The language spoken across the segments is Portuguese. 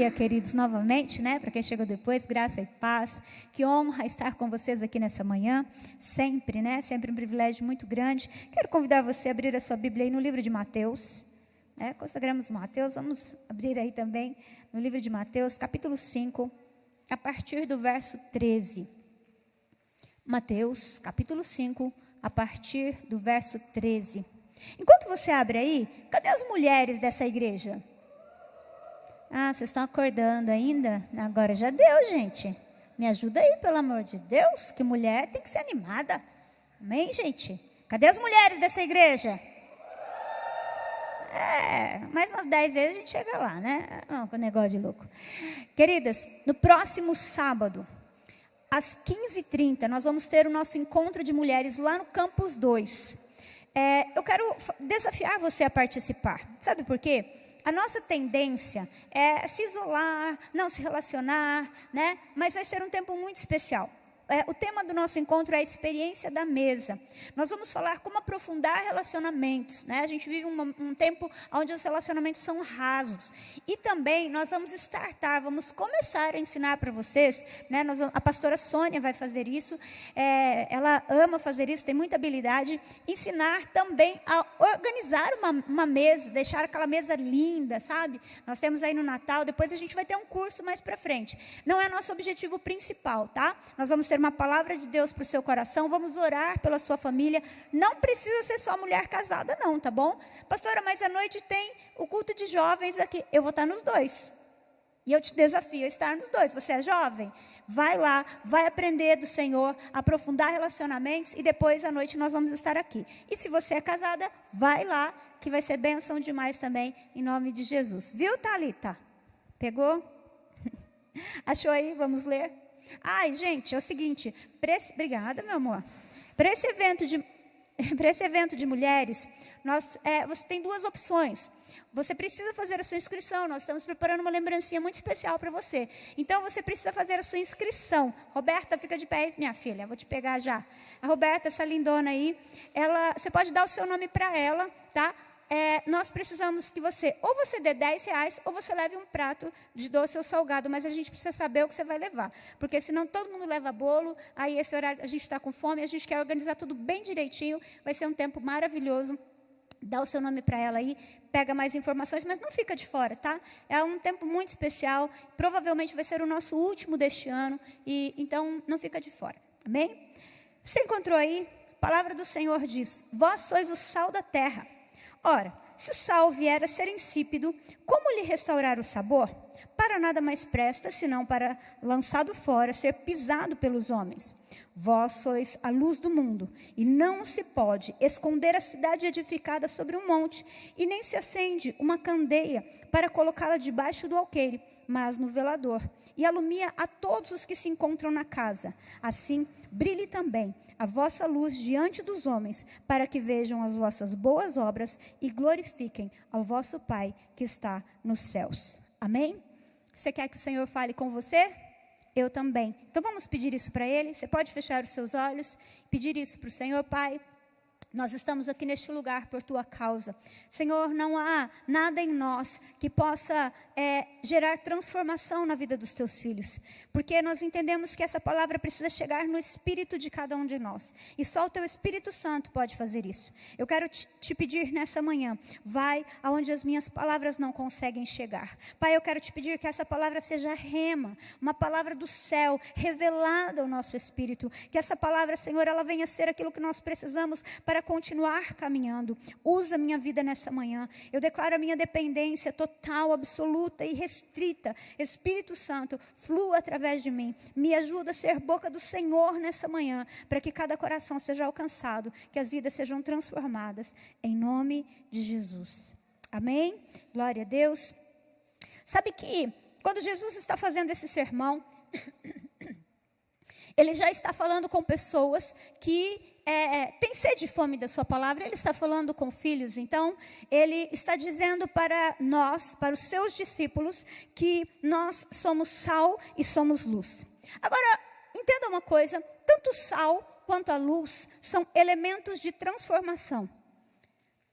dia, queridos, novamente, né? Para quem chegou depois, graça e paz. Que honra estar com vocês aqui nessa manhã. Sempre, né? Sempre um privilégio muito grande. Quero convidar você a abrir a sua Bíblia aí no livro de Mateus. Consagramos Mateus, vamos abrir aí também no livro de Mateus, capítulo 5, a partir do verso 13. Mateus, capítulo 5, a partir do verso 13. Enquanto você abre aí, cadê as mulheres dessa igreja? Vocês estão acordando ainda? Agora já deu, gente. Me ajuda aí, pelo amor de Deus, que mulher tem que ser animada. Amém, gente? Cadê as mulheres dessa igreja? Mais umas 10 vezes a gente chega lá, né? Com negócio de louco. Queridas, no próximo sábado, às 15h30, nós vamos ter o nosso encontro de mulheres lá no Campus 2. Eu quero desafiar você a participar. Sabe por quê? A nossa tendência é se isolar, não se relacionar, né? Mas vai ser um tempo muito especial. O tema do nosso encontro é a experiência da mesa. Nós vamos falar como aprofundar relacionamentos, né? A gente vive um tempo onde os relacionamentos são rasos. E também nós vamos começar a ensinar para vocês, né? A pastora Sônia vai fazer isso, ela ama fazer isso, tem muita habilidade. Ensinar também a organizar uma mesa, deixar aquela mesa linda, sabe? Nós temos aí no Natal, depois a gente vai ter um curso mais para frente. Não é nosso objetivo principal, tá? Nós vamos ter uma palavra de Deus para o seu coração, vamos orar pela sua família. Não precisa ser só mulher casada não, tá bom? Pastora, mas à noite tem o culto de jovens aqui. Eu vou estar nos dois. E eu te desafio a estar nos dois. Você é jovem? Vai lá, vai aprender do Senhor, aprofundar relacionamentos e depois à noite nós vamos estar aqui. E se você é casada, vai lá, que vai ser bênção demais também, em nome de Jesus. Viu, Thalita? Pegou? Achou aí? Vamos ler? Gente, é o seguinte, obrigada, meu amor. Para esse evento de mulheres, você tem duas opções. Você precisa fazer a sua inscrição, nós estamos preparando uma lembrancinha muito especial para você. Então, você precisa fazer a sua inscrição. Roberta, fica de pé aí, minha filha, vou te pegar já. A Roberta, essa lindona aí, você pode dar o seu nome para ela, tá? Nós precisamos que você dê R$10 ou você leve um prato de doce ou salgado, mas a gente precisa saber o que você vai levar, porque senão todo mundo leva bolo, aí esse horário a gente está com fome, a gente quer organizar tudo bem direitinho, vai ser um tempo maravilhoso. Dá o seu nome para ela aí, pega mais informações, mas não fica de fora, tá? É um tempo muito especial, provavelmente vai ser o nosso último deste ano, e então não fica de fora, amém? Você encontrou aí? A palavra do Senhor diz: vós sois o sal da terra. Ora, se o sal vier a ser insípido, como lhe restaurar o sabor? Para nada mais presta, senão para, lançado fora, ser pisado pelos homens. Vós sois a luz do mundo, e não se pode esconder a cidade edificada sobre um monte, e nem se acende uma candeia para colocá-la debaixo do alqueire, mas no velador, e alumia a todos os que se encontram na casa. Assim, brilhe também a vossa luz diante dos homens, para que vejam as vossas boas obras e glorifiquem ao vosso Pai que está nos céus. Amém? Você quer que o Senhor fale com você? Eu também. Então vamos pedir isso para Ele? Você pode fechar os seus olhos, pedir isso para o Senhor. Pai, nós estamos aqui neste lugar por Tua causa. Senhor, não há nada em nós que possa gerar transformação na vida dos Teus filhos. Porque nós entendemos que essa palavra precisa chegar no espírito de cada um de nós. E só o Teu Espírito Santo pode fazer isso. Eu quero te pedir nessa manhã, vai aonde as minhas palavras não conseguem chegar. Pai, eu quero te pedir que essa palavra seja rema, uma palavra do céu, revelada ao nosso espírito. Que essa palavra, Senhor, ela venha ser aquilo que nós precisamos para continuar caminhando. Usa a minha vida nessa manhã. Eu declaro a minha dependência total, absoluta e restrita. Espírito Santo, flua através de mim. Me ajuda a ser boca do Senhor nessa manhã, para que cada coração seja alcançado, que as vidas sejam transformadas, em nome de Jesus. Amém? Glória a Deus. Sabe que quando Jesus está fazendo esse sermão, Ele já está falando com pessoas que têm sede e fome da sua palavra. Ele está falando com filhos. Então, Ele está dizendo para nós, para os seus discípulos, que nós somos sal e somos luz. Agora, entenda uma coisa. Tanto o sal quanto a luz são elementos de transformação.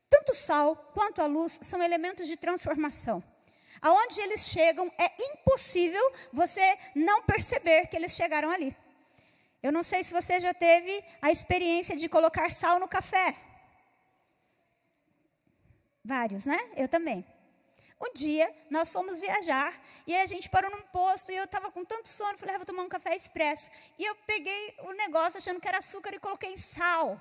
Tanto o sal quanto a luz são elementos de transformação. Aonde eles chegam, é impossível você não perceber que eles chegaram ali. Eu não sei se você já teve a experiência de colocar sal no café. Vários, né? Eu também. Um dia, nós fomos viajar, e aí a gente parou num posto, e eu estava com tanto sono, falei, vou tomar um café expresso. E eu peguei o negócio, achando que era açúcar, e coloquei sal.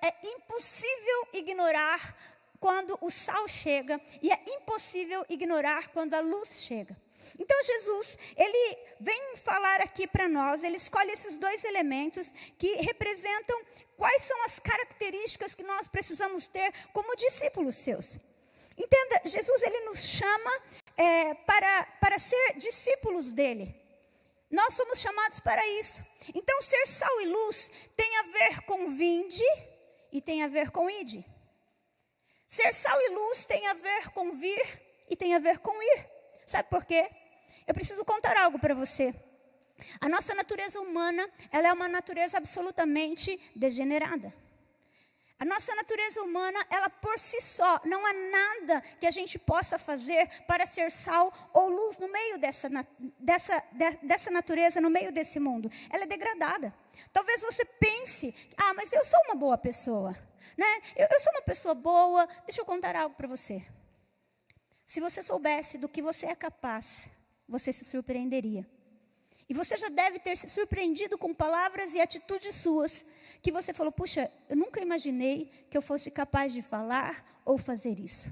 É impossível ignorar quando o sal chega, e é impossível ignorar quando a luz chega. Então Jesus, ele vem falar aqui para nós, ele escolhe esses dois elementos que representam quais são as características que nós precisamos ter como discípulos seus. Entenda, Jesus ele nos chama para ser discípulos dele. Nós somos chamados para isso. Então ser sal e luz tem a ver com vinde e tem a ver com ide. Ser sal e luz tem a ver com vir e tem a ver com ir. Sabe por quê? Eu preciso contar algo para você. A nossa natureza humana, ela é uma natureza absolutamente degenerada. A nossa natureza humana, ela por si só, não há nada que a gente possa fazer para ser sal ou luz no meio dessa natureza, no meio desse mundo. Ela é degradada. Talvez você pense, mas eu sou uma boa pessoa, né? Eu sou uma pessoa boa. Deixa eu contar algo para você. Se você soubesse do que você é capaz, você se surpreenderia. E você já deve ter se surpreendido com palavras e atitudes suas, que você falou, puxa, eu nunca imaginei que eu fosse capaz de falar ou fazer isso.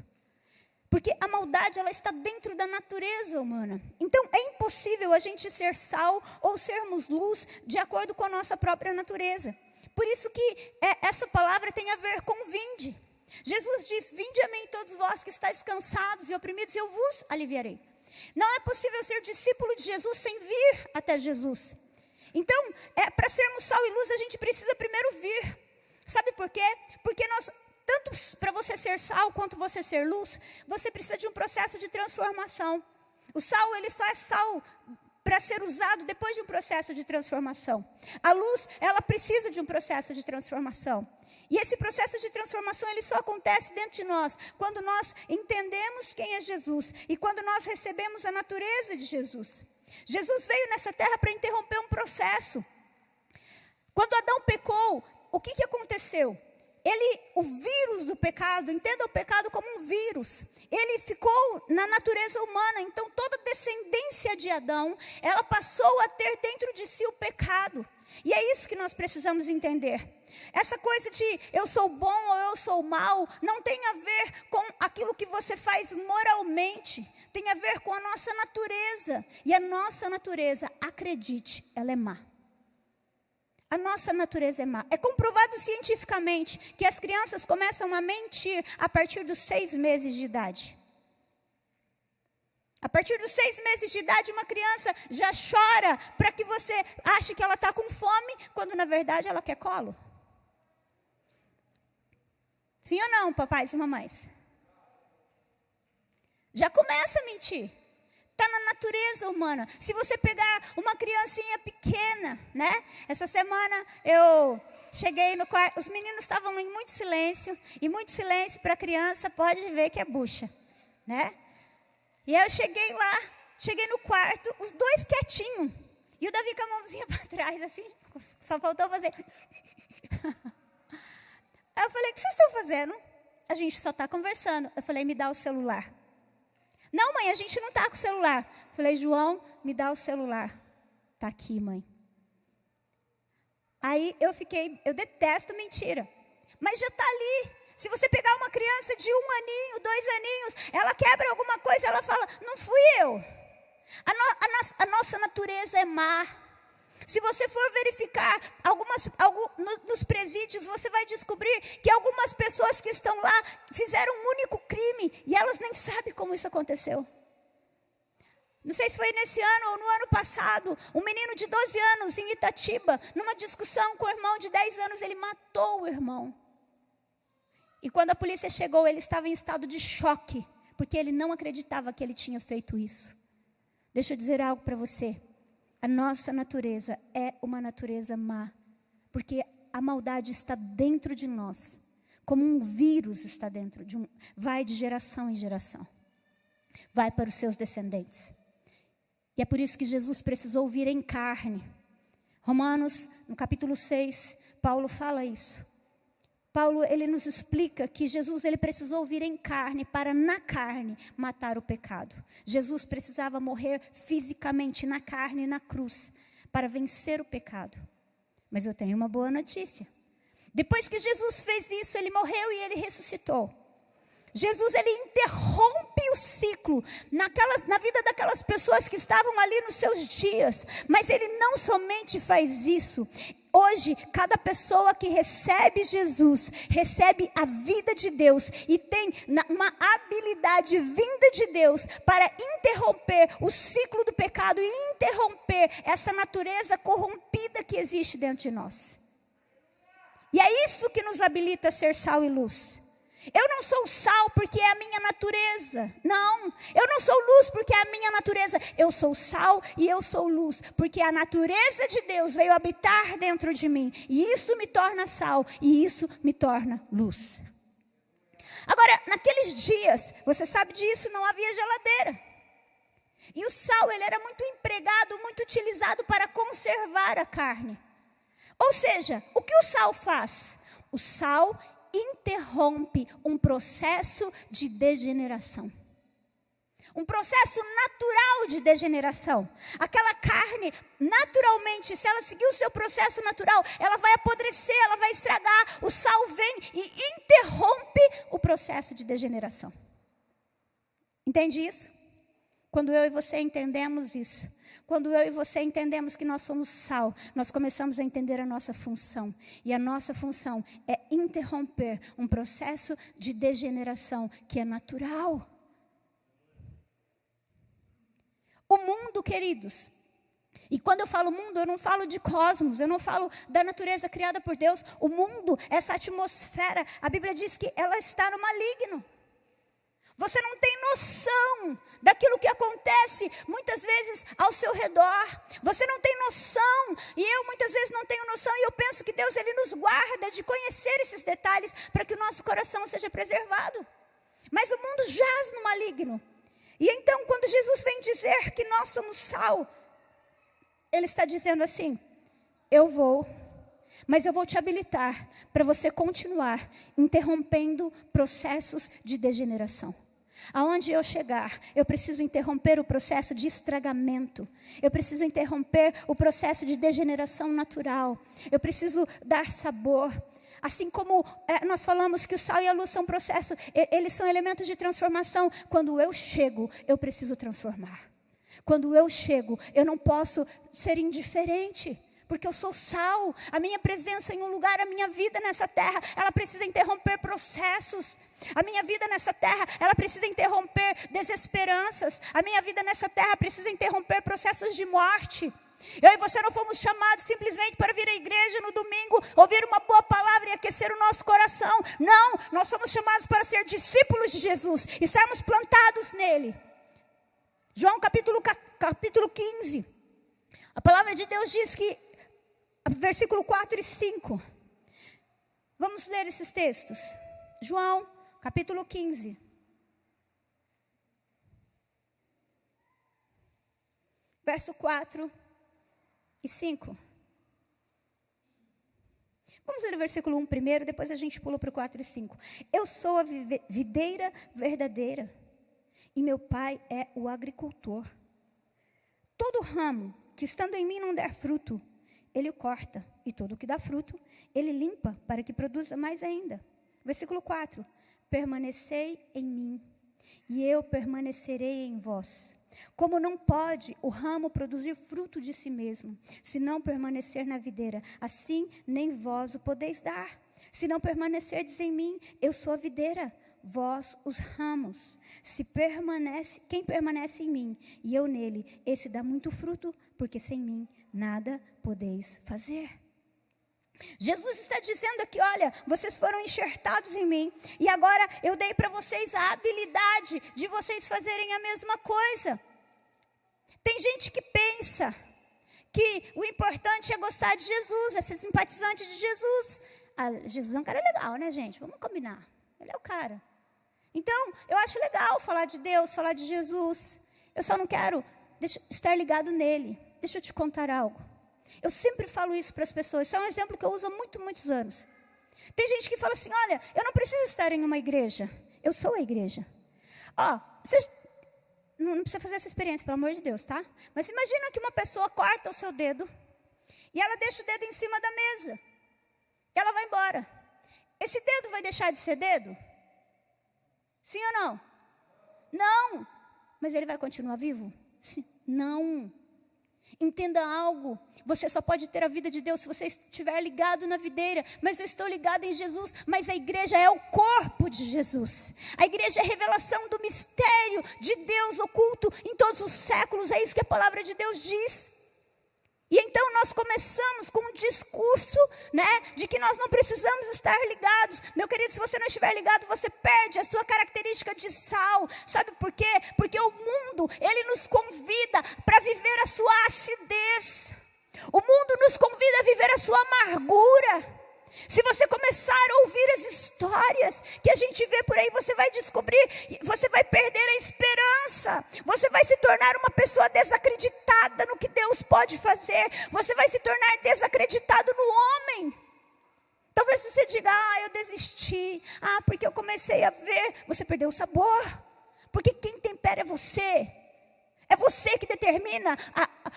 Porque a maldade, ela está dentro da natureza humana. Então, é impossível a gente ser sal ou sermos luz de acordo com a nossa própria natureza. Por isso que essa palavra tem a ver com vinde. Jesus diz, vinde a mim todos vós que estáis cansados e oprimidos, e eu vos aliviarei. Não é possível ser discípulo de Jesus sem vir até Jesus. Então, para sermos sal e luz, a gente precisa primeiro vir. Sabe por quê? Porque tanto para você ser sal quanto você ser luz, você precisa de um processo de transformação. O sal, ele só é sal para ser usado depois de um processo de transformação. A luz, ela precisa de um processo de transformação. E esse processo de transformação, ele só acontece dentro de nós, quando nós entendemos quem é Jesus e quando nós recebemos a natureza de Jesus. Jesus veio nessa terra para interromper um processo. Quando Adão pecou, o que aconteceu? O vírus do pecado, entenda o pecado como um vírus, ele ficou na natureza humana. Então toda a descendência de Adão, ela passou a ter dentro de si o pecado. E é isso que nós precisamos entender. Essa coisa de eu sou bom ou eu sou mal, não tem a ver com aquilo que você faz moralmente. Tem a ver com a nossa natureza. E a nossa natureza, acredite, ela é má. A nossa natureza é má. É comprovado cientificamente que as crianças começam a mentir a partir dos 6 meses de idade. A partir dos 6 meses de idade, uma criança já chora para que você ache que ela está com fome, quando na verdade ela quer colo. Sim ou não, papais e mamães? Já começa a mentir. Está na natureza humana. Se você pegar uma criancinha pequena, né? Essa semana eu cheguei no quarto, os meninos estavam em muito silêncio. E muito silêncio para criança pode ver que é bucha, né? E aí eu cheguei no quarto, os dois quietinhos. E o Davi com a mãozinha para trás, assim, só faltou fazer. Aí eu falei, o que vocês estão fazendo? A gente só está conversando. Eu falei, me dá o celular. Não, mãe, a gente não está com o celular. Eu falei, João, me dá o celular. Está aqui, mãe. Aí eu detesto mentira. Mas já está ali. Se você pegar uma criança de 1 aninho, 2 aninhos, ela quebra alguma coisa, ela fala, não fui eu. A nossa natureza é má. Se você for verificar nos presídios, você vai descobrir que algumas pessoas que estão lá fizeram um único crime e elas nem sabem como isso aconteceu. Não sei se foi nesse ano ou no ano passado, um menino de 12 anos em Itatiba, numa discussão com o irmão de 10 anos, ele matou o irmão. E quando a polícia chegou, ele estava em estado de choque, porque ele não acreditava que ele tinha feito isso. Deixa eu dizer algo para você. A nossa natureza é uma natureza má, porque a maldade está dentro de nós, como um vírus está dentro vai de geração em geração. vai para os seus descendentes. E é por isso que Jesus precisou vir em carne. Romanos, no capítulo 6, Paulo fala isso. Paulo, ele nos explica que Jesus, ele precisou vir em carne para, na carne, matar o pecado. Jesus precisava morrer fisicamente na carne, na cruz, para vencer o pecado. Mas eu tenho uma boa notícia. Depois que Jesus fez isso, ele morreu e ele ressuscitou. Jesus, ele interrompe o ciclo na vida daquelas pessoas que estavam ali nos seus dias. Mas ele não somente faz isso. Hoje, cada pessoa que recebe Jesus, recebe a vida de Deus e tem uma habilidade vinda de Deus para interromper o ciclo do pecado e interromper essa natureza corrompida que existe dentro de nós. E é isso que nos habilita a ser sal e luz. Eu não sou sal porque é a minha natureza. Não, eu não sou luz porque é a minha natureza. Eu sou sal e eu sou luz, porque a natureza de Deus veio habitar dentro de mim. E isso me torna sal e isso me torna luz. Agora, naqueles dias, você sabe disso, não havia geladeira. E o sal, ele era muito empregado, muito utilizado para conservar a carne. Ou seja, o que o sal faz? O sal interrompe um processo de degeneração. Um processo natural de degeneração. Aquela carne, naturalmente, se ela seguir o seu processo natural, ela vai apodrecer, ela vai estragar. O sal vem e interrompe o processo de degeneração. Entende isso? Quando eu e você entendemos isso, quando eu e você entendemos que nós somos sal, nós começamos a entender a nossa função. E a nossa função é interromper um processo de degeneração que é natural. O mundo, queridos, e quando eu falo mundo, eu não falo de cosmos, eu não falo da natureza criada por Deus. O mundo, essa atmosfera, a Bíblia diz que ela está no maligno. Você não tem noção daquilo que acontece muitas vezes ao seu redor. Você não tem noção, e eu muitas vezes não tenho noção, e eu penso que Deus, ele nos guarda de conhecer esses detalhes para que o nosso coração seja preservado. Mas o mundo jaz no maligno. E então, quando Jesus vem dizer que nós somos sal, ele está dizendo assim: eu vou, mas eu vou te habilitar para você continuar interrompendo processos de degeneração. Aonde eu chegar, eu preciso interromper o processo de estragamento. Eu preciso interromper o processo de degeneração natural. Eu preciso dar sabor. Assim como nós falamos que o sal e a luz são processos, eles são elementos de transformação. Quando eu chego, eu preciso transformar. Quando eu chego, eu não posso ser indiferente. Porque eu sou sal. A minha presença em um lugar, a minha vida nessa terra, ela precisa interromper processos. A minha vida nessa terra, ela precisa interromper desesperanças. A minha vida nessa terra precisa interromper processos de morte. Eu e você não fomos chamados simplesmente para vir à igreja no domingo, ouvir uma boa palavra e aquecer o nosso coração. Não, nós somos chamados para ser discípulos de Jesus, estarmos plantados nele. João capítulo 15. A palavra de Deus diz que, versículo 4 e 5. Vamos ler esses textos. João, capítulo 15. Verso 4 e 5. Vamos ler o versículo 1 primeiro, depois a gente pula para o 4 e 5. Eu sou a videira verdadeira, e meu pai é o agricultor. Todo ramo que estando em mim não der fruto, ele o corta, e todo o que dá fruto, ele limpa para que produza mais ainda. Versículo 4. Permanecei em mim, e eu permanecerei em vós. Como não pode o ramo produzir fruto de si mesmo, se não permanecer na videira, assim nem vós o podeis dar. Se não permanecerdes em mim, eu sou a videira, vós os ramos. Quem permanece em mim e eu nele, esse dá muito fruto, porque sem mim nada podeis fazer. Jesus está dizendo aqui, olha, vocês foram enxertados em mim, e agora eu dei para vocês a habilidade de vocês fazerem a mesma coisa. Tem gente que pensa que o importante é gostar de Jesus, é ser simpatizante de Jesus. Jesus é um cara legal, né, gente? Vamos combinar. Ele é o cara. Então, eu acho legal falar de Deus, falar de Jesus. Eu só não quero estar ligado nele. Deixa eu te contar algo. Eu sempre falo isso para as pessoas. Isso é um exemplo que eu uso há muitos anos. Tem gente que fala assim, olha, eu não preciso estar em uma igreja. Eu sou a igreja. Você não precisa fazer essa experiência, pelo amor de Deus, tá? Mas imagina que uma pessoa corta o seu dedo e ela deixa o dedo em cima da mesa. E ela vai embora. Esse dedo vai deixar de ser dedo? Sim ou não? Não. Mas ele vai continuar vivo? Sim. Não. Entenda algo, você só pode ter a vida de Deus se você estiver ligado na videira. Mas eu estou ligado em Jesus, mas a igreja é o corpo de Jesus. A igreja é a revelação do mistério de Deus oculto em todos os séculos. É isso que a palavra de Deus diz. E então nós começamos com um discurso, de que nós não precisamos estar ligados. Meu querido, se você não estiver ligado, você perde a sua característica de sal. Sabe por quê? Porque o mundo, ele nos convida para viver a sua acidez. O mundo nos convida a viver a sua amargura. Se você começar a ouvir as histórias que a gente vê por aí, você vai descobrir, você vai perder a esperança. Você vai se tornar uma pessoa desacreditada no que Deus pode fazer. Você vai se tornar desacreditado no homem. Talvez você diga, eu desisti. Porque eu comecei a ver. Você perdeu o sabor. Porque quem tempera é você. É você que determina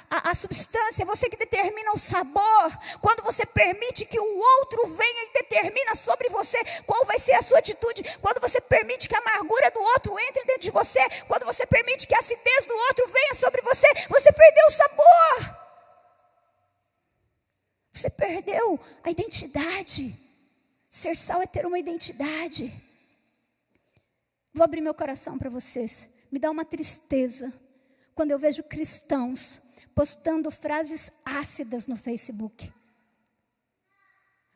a substância, é você que determina o sabor. Quando você permite que o outro venha e determina sobre você qual vai ser a sua atitude. Quando você permite que a amargura do outro entre dentro de você. Quando você permite que a acidez do outro venha sobre você. Você perdeu o sabor. Você perdeu a identidade. Ser sal é ter uma identidade. Vou abrir meu coração para vocês. Me dá uma tristeza quando eu vejo cristãos postando frases ácidas no Facebook.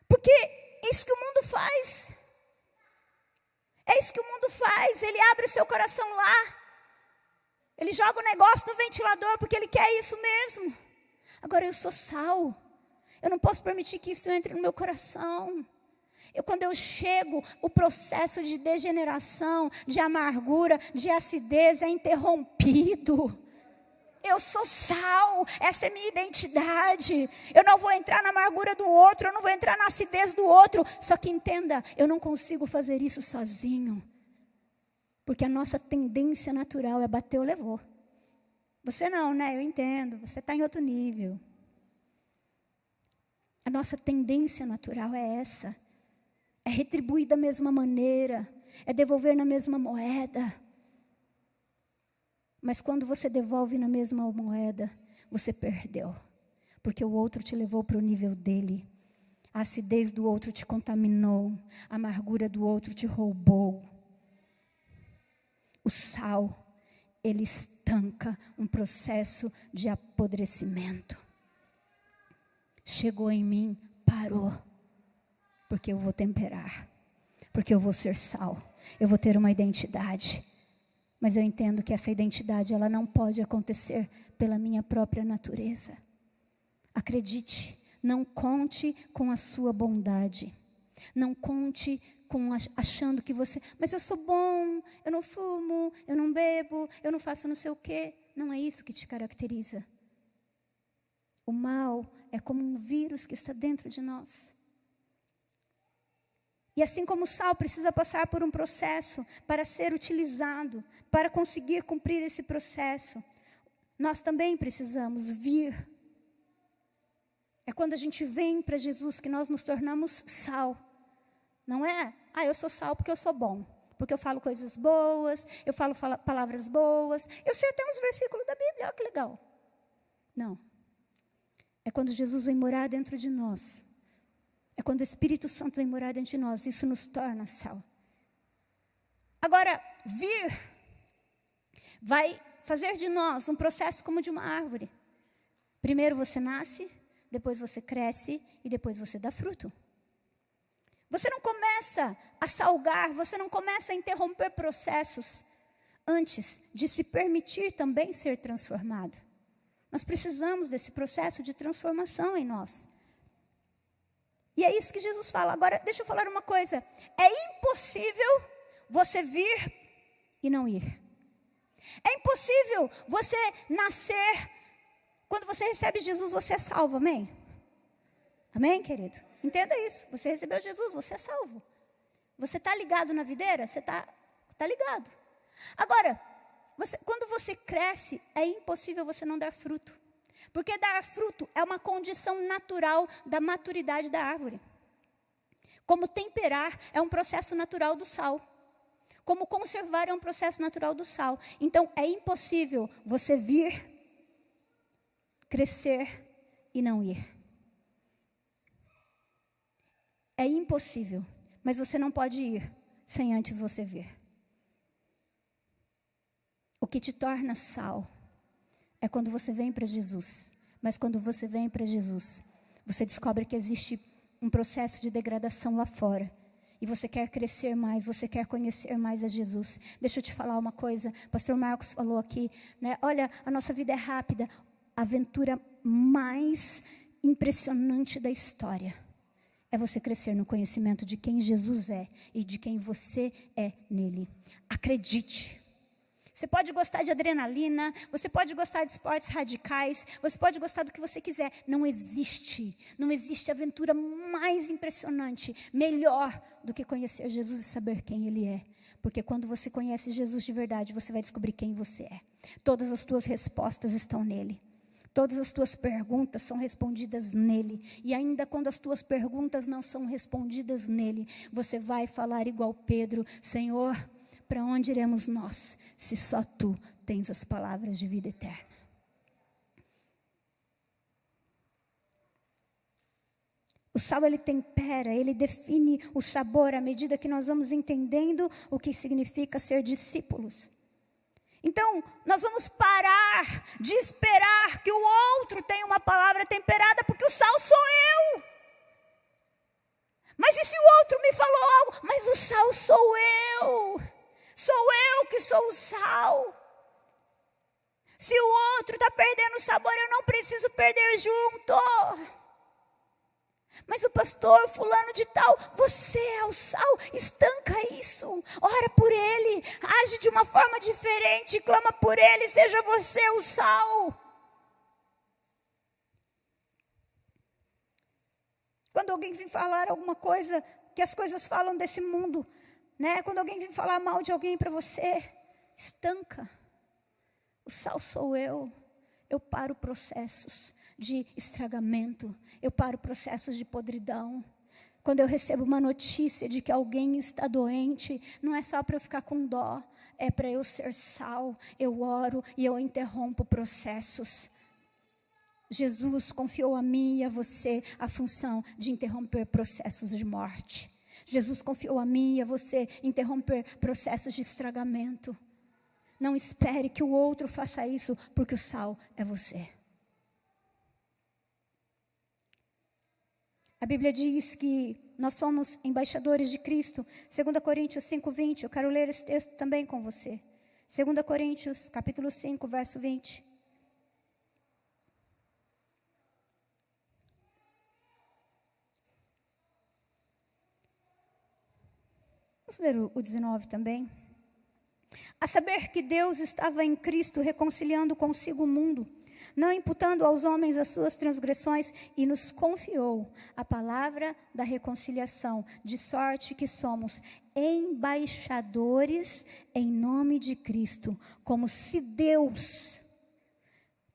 Porque é isso que o mundo faz. É isso que o mundo faz. Ele abre o seu coração lá. Ele joga o negócio no ventilador porque ele quer isso mesmo. Agora eu sou sal. Eu não posso permitir que isso entre no meu coração. Quando eu chego, o processo de degeneração, de amargura, de acidez é interrompido. Eu sou sal, essa é minha identidade. Eu não vou entrar na amargura do outro, eu não vou entrar na acidez do outro. Só que entenda, eu não consigo fazer isso sozinho. Porque a nossa tendência natural é bater ou levou. Você não, né? Eu entendo, você está em outro nível. A nossa tendência natural é essa. É retribuir da mesma maneira, é devolver na mesma moeda. Mas quando você devolve na mesma moeda, você perdeu. Porque o outro te levou para o nível dele. A acidez do outro te contaminou. A amargura do outro te roubou. O sal, ele estanca um processo de apodrecimento. Chegou em mim, parou. Porque eu vou temperar. Porque eu vou ser sal. Eu vou ter uma identidade. Mas eu entendo que essa identidade, ela não pode acontecer pela minha própria natureza. Acredite, não conte com a sua bondade. Não conte achando que você... Mas eu sou bom, eu não fumo, eu não bebo, eu não faço não sei o quê. Não é isso que te caracteriza. O mal é como um vírus que está dentro de nós. E assim como o sal precisa passar por um processo para ser utilizado, para conseguir cumprir esse processo, nós também precisamos vir. É quando a gente vem para Jesus que nós nos tornamos sal. Não é, eu sou sal porque eu sou bom, porque eu falo coisas boas, eu falo palavras boas, eu sei até uns versículos da Bíblia, olha que legal. Não. É quando Jesus vem morar dentro de nós. É quando o Espírito Santo vem morar dentro de nós. Isso nos torna sal. Agora, vir vai fazer de nós um processo como de uma árvore. Primeiro você nasce, depois você cresce e depois você dá fruto. Você não começa a salgar, você não começa a interromper processos antes de se permitir também ser transformado. Nós precisamos desse processo de transformação em nós. E é isso que Jesus fala. Agora, deixa eu falar uma coisa. É impossível você vir e não ir. É impossível você nascer. Quando você recebe Jesus, você é salvo, amém? Amém, querido? Entenda isso. Você recebeu Jesus, você é salvo. Você está ligado na videira? Você está ligado. Agora, quando você cresce, é impossível você não dar fruto. Porque dar fruto é uma condição natural da maturidade da árvore. Como temperar é um processo natural do sal. Como conservar é um processo natural do sal. Então, é impossível você vir, crescer e não ir. É impossível. Mas você não pode ir sem antes você vir. O que te torna sal é quando você vem para Jesus. Mas quando você vem para Jesus, você descobre que existe um processo de degradação lá fora. E você quer crescer mais, você quer conhecer mais a Jesus. Deixa eu te falar uma coisa. Pastor Marcos falou aqui, né? Olha, a nossa vida é rápida. A aventura mais impressionante da história é você crescer no conhecimento de quem Jesus é e de quem você é nele. Acredite. Você pode gostar de adrenalina, você pode gostar de esportes radicais, você pode gostar do que você quiser. Não existe aventura mais impressionante, melhor do que conhecer Jesus e saber quem Ele é. Porque quando você conhece Jesus de verdade, você vai descobrir quem você é. Todas as tuas respostas estão nele. Todas as tuas perguntas são respondidas nele. E ainda quando as tuas perguntas não são respondidas nele, você vai falar igual Pedro: Senhor, para onde iremos nós, se só tu tens as palavras de vida eterna? O sal, ele tempera, ele define o sabor à medida que nós vamos entendendo o que significa ser discípulos. Então, nós vamos parar de esperar que o outro tenha uma palavra temperada, porque o sal sou eu. Mas e se o outro me falou algo? Mas o sal sou eu. Sou eu que sou o sal. Se o outro está perdendo o sabor, eu não preciso perder junto. Mas o pastor fulano de tal, você é o sal, estanca isso, ora por ele, age de uma forma diferente, clama por ele, seja você o sal. Quando alguém vem falar alguma coisa, que as coisas falam desse mundo, né? Quando alguém vem falar mal de alguém para você, estanca. O sal sou eu paro processos de estragamento, eu paro processos de podridão. Quando eu recebo uma notícia de que alguém está doente, não é só para eu ficar com dó, é para eu ser sal. Eu oro e eu interrompo processos. Jesus confiou a mim e a você a função de interromper processos de morte. Jesus confiou a mim e a você interromper processos de estragamento. Não espere que o outro faça isso, porque o sal é você. A Bíblia diz que nós somos embaixadores de Cristo. 2 Coríntios 5:20. Eu quero ler esse texto também com você. 2 Coríntios, capítulo 5, verso 20. Vamos ler o 19 também. A saber que Deus estava em Cristo reconciliando consigo o mundo, não imputando aos homens as suas transgressões, e nos confiou a palavra da reconciliação, de sorte que somos embaixadores em nome de Cristo, como se Deus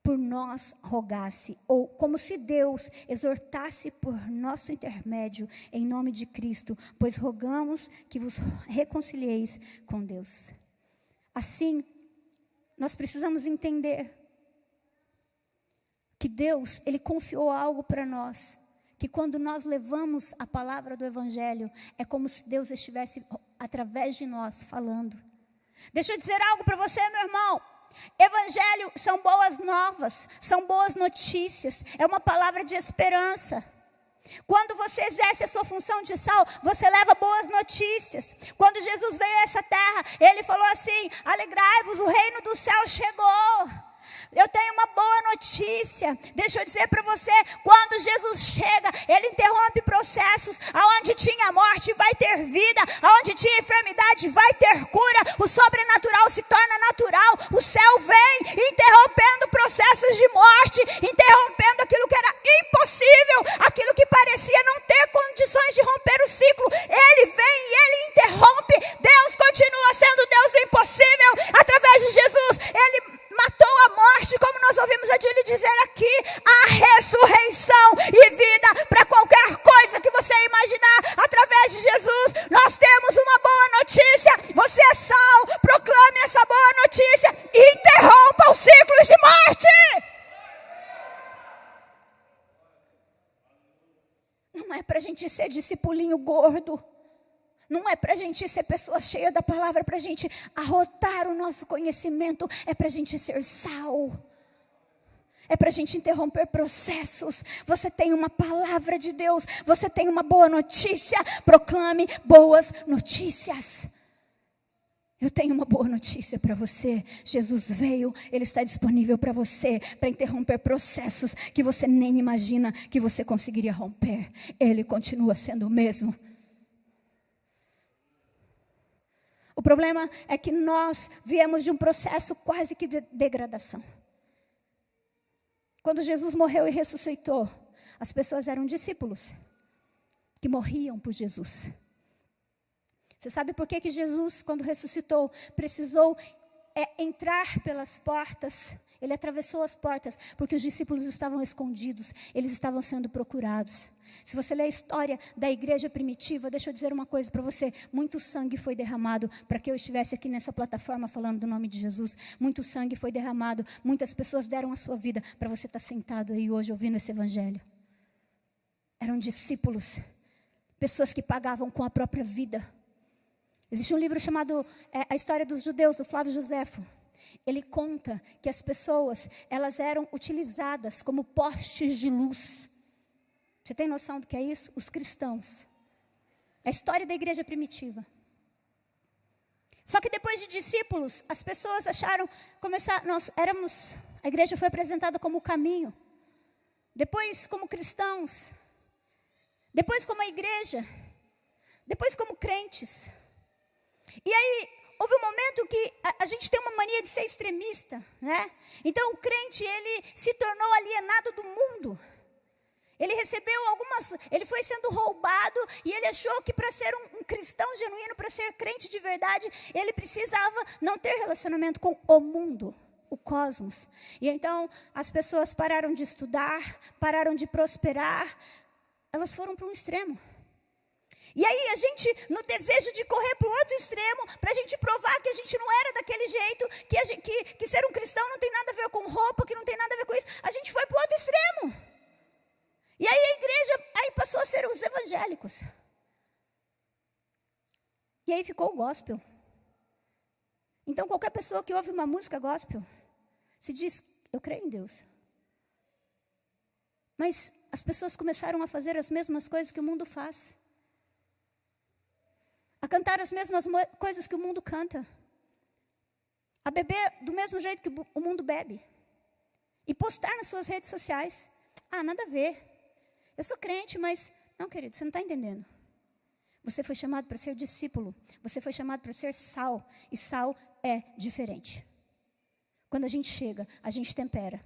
por nós rogasse, ou como se Deus exortasse por nosso intermédio em nome de Cristo, pois rogamos que vos reconcilieis com Deus. Assim, nós precisamos entender que Deus, Ele confiou algo para nós, que quando nós levamos a palavra do Evangelho, é como se Deus estivesse através de nós falando. Deixa eu dizer algo para você, meu irmão. Evangelho são boas novas, são boas notícias, é uma palavra de esperança. Quando você exerce a sua função de sal, você leva boas notícias. Quando Jesus veio a essa terra, Ele falou assim: alegrai-vos, o reino do céu chegou. eu tenho uma boa notícia. Deixa eu dizer para você, quando Jesus chega, Ele interrompe processos. Aonde tinha morte vai ter vida, aonde tinha enfermidade vai ter cura. O sobrenatural se torna natural. O céu vem interrompendo processos de morte, interrompendo aquilo que era impossível, aquilo que parecia não ter condições de romper o ciclo. Ele vem e Ele interrompe. Deus continua sendo Deus do impossível. Através de Jesus, Ele matou a morte, como nós ouvimos a Dília dizer aqui. A ressurreição e vida para qualquer coisa que você imaginar. Através de Jesus, nós temos uma boa notícia. Você é sal, proclame essa boa notícia e interrompa os ciclos de morte. Não é para a gente ser discipulinho gordo. Não é para a gente ser pessoa cheia da palavra, para a gente arrotar o nosso conhecimento. É para a gente ser sal. É para a gente interromper processos. Você tem uma palavra de Deus. Você tem uma boa notícia. Proclame boas notícias. Eu tenho uma boa notícia para você. Jesus veio, Ele está disponível para você, para interromper processos que você nem imagina que você conseguiria romper. Ele continua sendo o mesmo. O problema é que nós viemos de um processo quase que de degradação. Quando Jesus morreu e ressuscitou, as pessoas eram discípulos que morriam por Jesus. Você sabe por que Jesus, quando ressuscitou, precisou entrar pelas portas? Ele atravessou as portas, porque os discípulos estavam escondidos, eles estavam sendo procurados. Se você ler a história da igreja primitiva, deixa eu dizer uma coisa para você. Muito sangue foi derramado para que eu estivesse aqui nessa plataforma falando do nome de Jesus. Muito sangue foi derramado, muitas pessoas deram a sua vida para você estar sentado aí hoje ouvindo esse evangelho. Eram discípulos, pessoas que pagavam com a própria vida. Existe um livro chamado A História dos Judeus, do Flávio Joséfo. Ele conta que as pessoas, elas eram utilizadas como postes de luz. Você tem noção do que é isso? Os cristãos. É a história da igreja primitiva. Só que depois de discípulos, as pessoas acharam, a igreja foi apresentada como o caminho. Depois como cristãos. Depois como a igreja. Depois como crentes. E aí, houve um momento que a gente tem uma mania de ser extremista, né? Então, o crente, ele se tornou alienado do mundo. Ele ele foi sendo roubado e ele achou que para ser um cristão genuíno, para ser crente de verdade, ele precisava não ter relacionamento com o mundo, o cosmos. E então, as pessoas pararam de estudar, pararam de prosperar, elas foram para um extremo. E aí a gente, no desejo de correr para o outro extremo, para a gente provar que a gente não era daquele jeito, que ser um cristão não tem nada a ver com roupa, que não tem nada a ver com isso, a gente foi para o outro extremo. E aí a igreja passou a ser os evangélicos. E aí ficou o gospel. Então qualquer pessoa que ouve uma música gospel, se diz, eu creio em Deus. Mas as pessoas começaram a fazer as mesmas coisas que o mundo faz. A cantar as mesmas coisas que o mundo canta. A beber do mesmo jeito que o mundo bebe. E postar nas suas redes sociais. Ah, nada a ver. Eu sou crente, mas... Não, querido, você não está entendendo. Você foi chamado para ser discípulo. Você foi chamado para ser sal. E sal é diferente. Quando a gente chega, a gente tempera.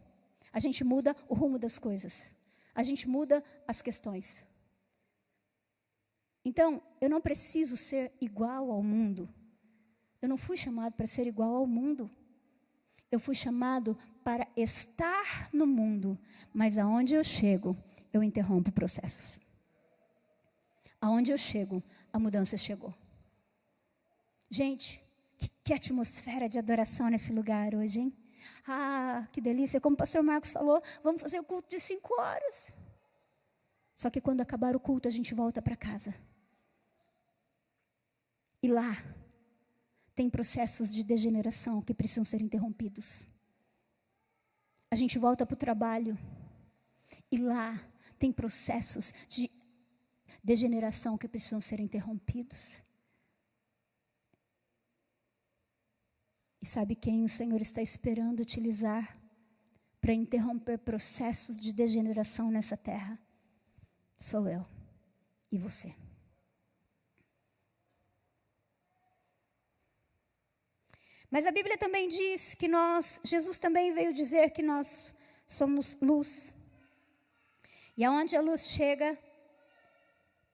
A gente muda o rumo das coisas. A gente muda as questões. Então, eu não preciso ser igual ao mundo. Eu não fui chamado para ser igual ao mundo. Eu fui chamado para estar no mundo. Mas aonde eu chego, eu interrompo processos. Aonde eu chego, a mudança chegou. Gente, que atmosfera de adoração nesse lugar hoje, hein? Ah, que delícia. Como o pastor Marcos falou, vamos fazer o culto de 5 horas. Só que quando acabar o culto, a gente volta para casa. E lá, tem processos de degeneração que precisam ser interrompidos. A gente volta para o trabalho. E lá, tem processos de degeneração que precisam ser interrompidos. E sabe quem o Senhor está esperando utilizar para interromper processos de degeneração nessa terra? Sou eu e você. Mas a Bíblia também diz que Jesus também veio dizer que nós somos luz. E aonde a luz chega,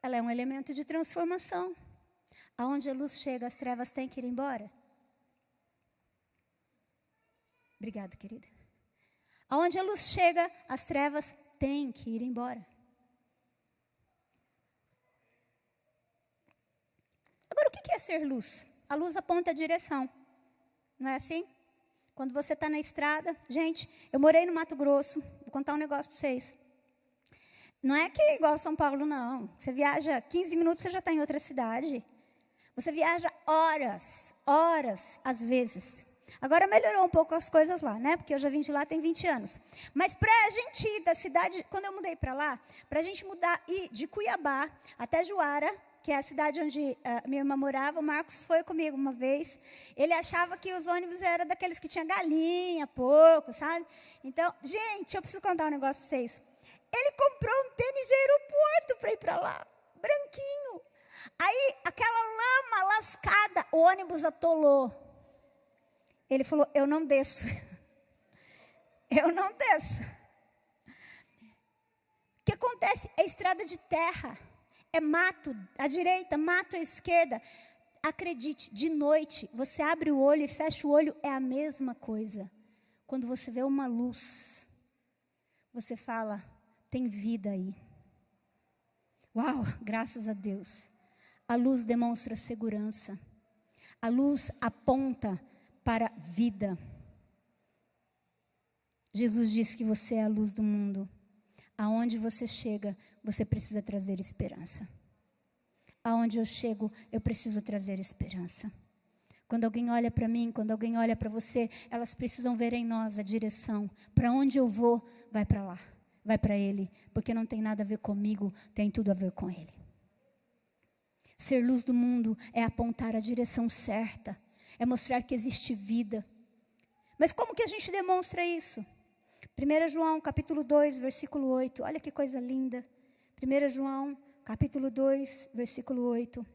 ela é um elemento de transformação. Aonde a luz chega, as trevas têm que ir embora. Obrigada, querida. Aonde a luz chega, as trevas têm que ir embora. Agora, o que é ser luz? A luz aponta a direção. Não é assim? Quando você está na estrada... Gente, eu morei no Mato Grosso. Vou contar um negócio para vocês. Não é que é igual São Paulo, não. Você viaja 15 minutos, você já está em outra cidade. Você viaja horas, às vezes. Agora melhorou um pouco as coisas lá, né? Porque eu já vim de lá tem 20 anos. Mas para a gente ir da cidade... Quando eu mudei para lá, para a gente ir de Cuiabá até Juara, que é a cidade onde minha irmã morava, o Marcos foi comigo uma vez. Ele achava que os ônibus eram daqueles que tinha galinha, porco, sabe? Então, gente, eu preciso contar um negócio para vocês. Ele comprou um tênis de aeroporto para ir para lá, branquinho. Aí, aquela lama lascada, o ônibus atolou. Ele falou, eu não desço. Eu não desço. O que acontece? É estrada de terra. É mato à direita, mato à esquerda. Acredite, de noite, você abre o olho e fecha o olho, é a mesma coisa. Quando você vê uma luz, você fala, tem vida aí. Uau, graças a Deus. A luz demonstra segurança. A luz aponta para a vida. Jesus disse que você é a luz do mundo. Aonde você chega, você precisa trazer esperança. Aonde eu chego, eu preciso trazer esperança. Quando alguém olha para mim, quando alguém olha para você, elas precisam ver em nós a direção. Para onde eu vou, vai para lá. Vai para Ele. Porque não tem nada a ver comigo, tem tudo a ver com Ele. Ser luz do mundo é apontar a direção certa. É mostrar que existe vida. Mas como que a gente demonstra isso? 1 João, capítulo 2, versículo 8. Olha que coisa linda. 1 João, capítulo 2, versículo 8.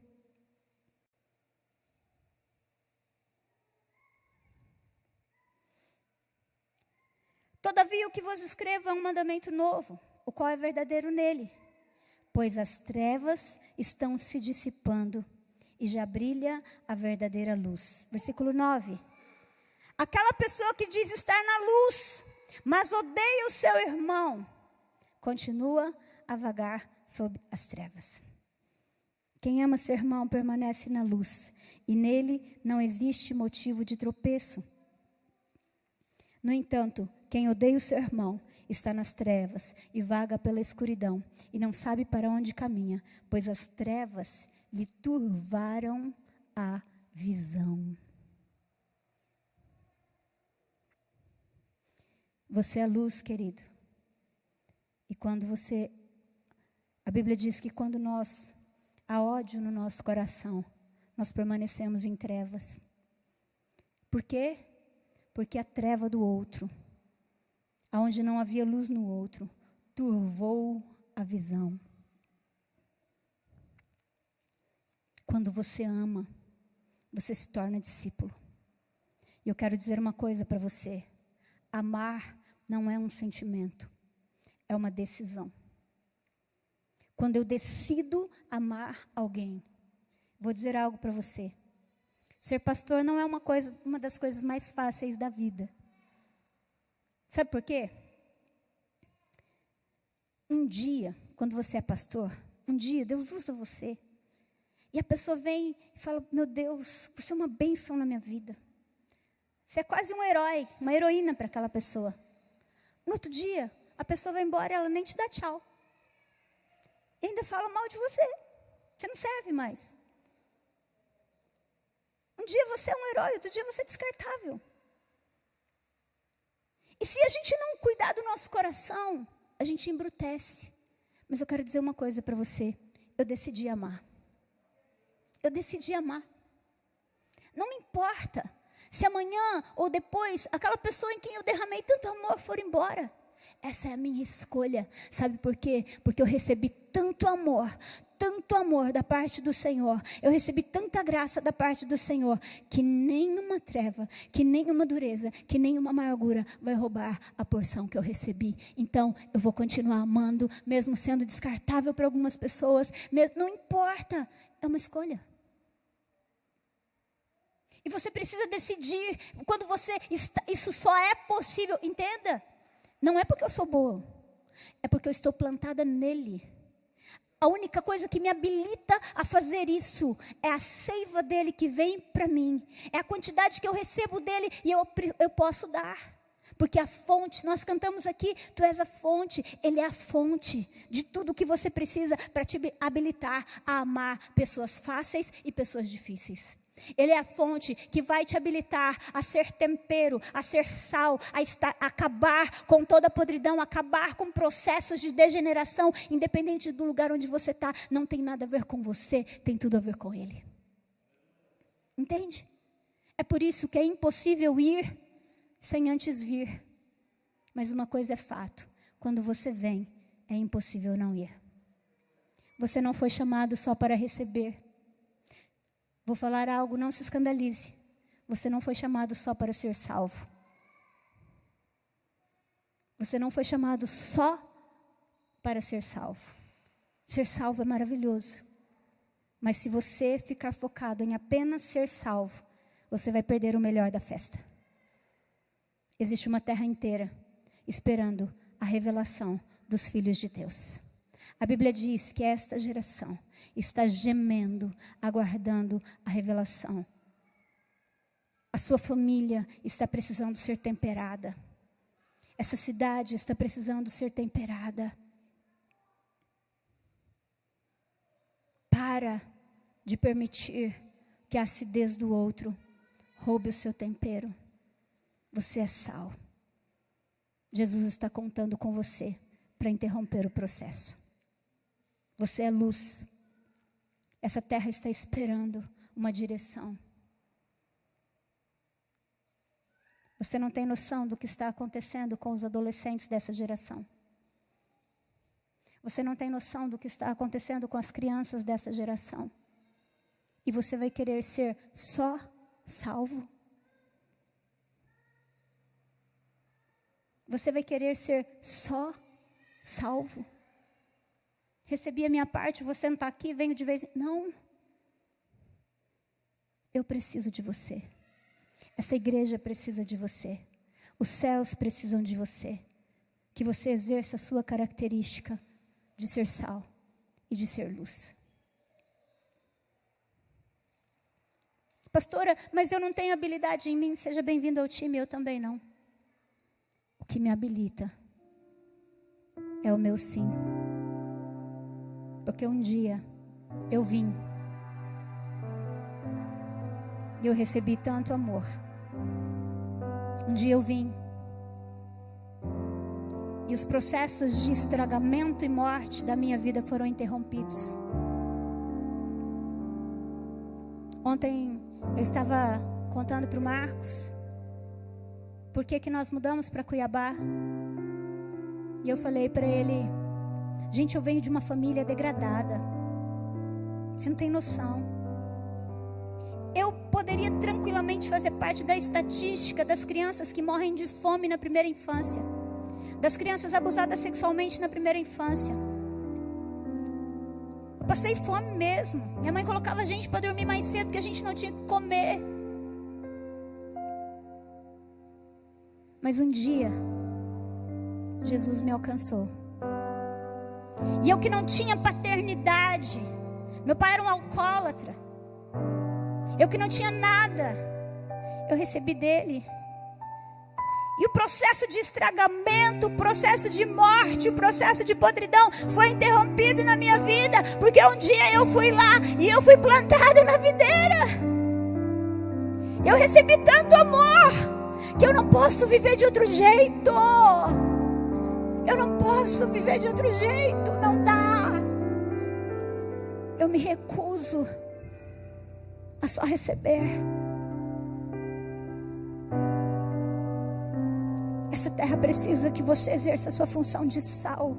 Todavia, o que vos escrevo é um mandamento novo, o qual é verdadeiro nele. Pois as trevas estão se dissipando e já brilha a verdadeira luz. Versículo 9. Aquela pessoa que diz estar na luz, mas odeia o seu irmão, continua a vagar sob as trevas. Quem ama seu irmão permanece na luz, e nele não existe motivo de tropeço. No entanto, quem odeia o seu irmão está nas trevas e vaga pela escuridão, e não sabe para onde caminha, pois as trevas lhe turvaram a visão. Você é luz, querido. E quando a Bíblia diz que quando há ódio no nosso coração, nós permanecemos em trevas. Por quê? Porque a treva do outro, aonde não havia luz no outro, turvou a visão. Quando você ama, você se torna discípulo. E eu quero dizer uma coisa para você. Amar não é um sentimento, é uma decisão. Quando eu decido amar alguém, vou dizer algo para você. Ser pastor não é uma das coisas mais fáceis da vida. Sabe por quê? Um dia, quando você é pastor, Deus usa você. E a pessoa vem e fala, meu Deus, você é uma bênção na minha vida. Você é quase um herói, uma heroína para aquela pessoa. No outro dia, a pessoa vai embora e ela nem te dá tchau. E ainda fala mal de você. Você não serve mais. Um dia você é um herói, outro dia você é descartável. E se a gente não cuidar do nosso coração, a gente embrutece. Mas eu quero dizer uma coisa para você. Eu decidi amar. Eu decidi amar. Não me importa Se amanhã ou depois, aquela pessoa em quem eu derramei tanto amor for embora. Essa é a minha escolha. Sabe por quê? Porque eu recebi tanto amor da parte do Senhor. Eu recebi tanta graça da parte do Senhor, que nenhuma treva, que nenhuma dureza, que nenhuma amargura vai roubar a porção que eu recebi. Então, eu vou continuar amando, mesmo sendo descartável para algumas pessoas. Não importa, é uma escolha. E você precisa decidir, quando isso só é possível, entenda. Não é porque eu sou boa, é porque eu estou plantada nele. A única coisa que me habilita a fazer isso é a seiva dele que vem para mim. É a quantidade que eu recebo dele e eu posso dar. Porque a fonte, nós cantamos aqui, tu és a fonte. Ele é a fonte de tudo que você precisa para te habilitar a amar pessoas fáceis e pessoas difíceis. Ele é a fonte que vai te habilitar a ser tempero, a ser sal, a acabar com toda a podridão, acabar com processos de degeneração, independente do lugar onde você está. Não tem nada a ver com você, tem tudo a ver com Ele. Entende? É por isso que é impossível ir sem antes vir. Mas uma coisa é fato, quando você vem, é impossível não ir. Você não foi chamado só para receber. Vou falar algo, não se escandalize. Você não foi chamado só para ser salvo. Você não foi chamado só para ser salvo. Ser salvo é maravilhoso. Mas se você ficar focado em apenas ser salvo, você vai perder o melhor da festa. Existe uma terra inteira esperando a revelação dos filhos de Deus. A Bíblia diz que esta geração está gemendo, aguardando a revelação. A sua família está precisando ser temperada. Essa cidade está precisando ser temperada. Para de permitir que a acidez do outro roube o seu tempero. Você é sal. Jesus está contando com você para interromper o processo. Você é luz. Essa terra está esperando uma direção. Você não tem noção do que está acontecendo com os adolescentes dessa geração. Você não tem noção do que está acontecendo com as crianças dessa geração. E você vai querer ser só salvo? Você vai querer ser só salvo? Recebi a minha parte, vou sentar aqui, venho de vez em... Não. Eu preciso de você. Essa igreja precisa de você. Os céus precisam de você. Que você exerça a sua característica de ser sal e de ser luz. Pastora, mas eu não tenho habilidade em mim. Seja bem-vindo ao time, eu também não. O que me habilita é o meu sim. Porque um dia eu vim e eu recebi tanto amor. Um dia eu vim e os processos de estragamento e morte da minha vida foram interrompidos. Ontem eu estava contando para o Marcos por que nós mudamos para Cuiabá. E eu falei para ele: gente, eu venho de uma família degradada. Você não tem noção. Eu poderia tranquilamente fazer parte da estatística das crianças que morrem de fome na primeira infância. Das crianças abusadas sexualmente na primeira infância. Eu passei fome mesmo. Minha mãe colocava a gente para dormir mais cedo porque a gente não tinha que comer. Mas um dia, Jesus me alcançou. E eu que não tinha paternidade. Meu pai era um alcoólatra. Eu que não tinha nada. Eu recebi dele. E o processo de estragamento, o processo de morte, o processo de podridão foi interrompido na minha vida. Porque um dia eu fui lá e eu fui plantada na videira. Eu recebi tanto amor que eu não posso viver de outro jeito. Eu não posso viver de outro jeito, não dá. Eu me recuso a só receber. terra precisa que você exerça a sua função de sal.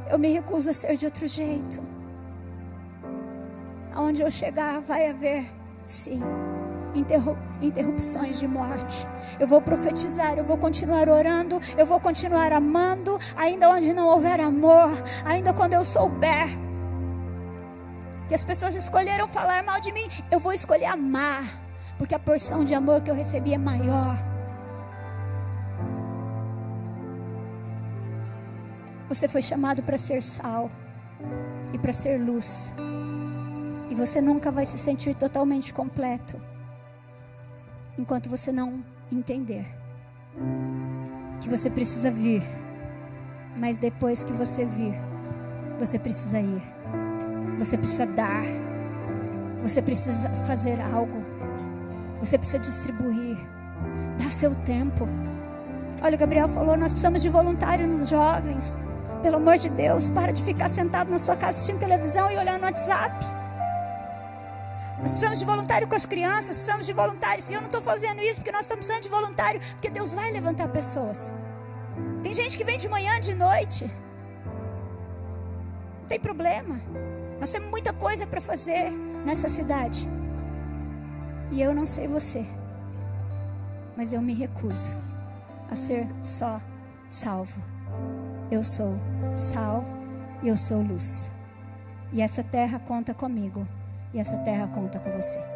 Eu me recuso a ser de outro jeito. Aonde eu chegar vai haver, sim, interrupções de morte. Eu vou profetizar, eu vou continuar orando, eu vou continuar amando, ainda onde não houver amor, ainda quando eu souber que as pessoas escolheram falar mal de mim, eu vou escolher amar, porque a porção de amor que eu recebi é maior. Você foi chamado para ser sal e para ser luz. E você nunca vai se sentir totalmente completo enquanto você não entender que você precisa vir. Mas depois que você vir, você precisa ir. Você precisa dar. Você precisa fazer algo. Você precisa distribuir. Dá seu tempo. Olha, o Gabriel falou, nós precisamos de voluntário nos jovens. Pelo amor de Deus, para de ficar sentado na sua casa assistindo televisão e olhando no WhatsApp. Nós precisamos de voluntário com as crianças, precisamos de voluntários. E eu não estou fazendo isso porque nós estamos precisando de voluntário, porque Deus vai levantar pessoas. Tem gente que vem de manhã, de noite. Não tem problema. Nós temos muita coisa para fazer nessa cidade. E eu não sei você, mas eu me recuso a ser só salvo. Eu sou sal e eu sou luz. E essa terra conta comigo. E essa terra conta com você.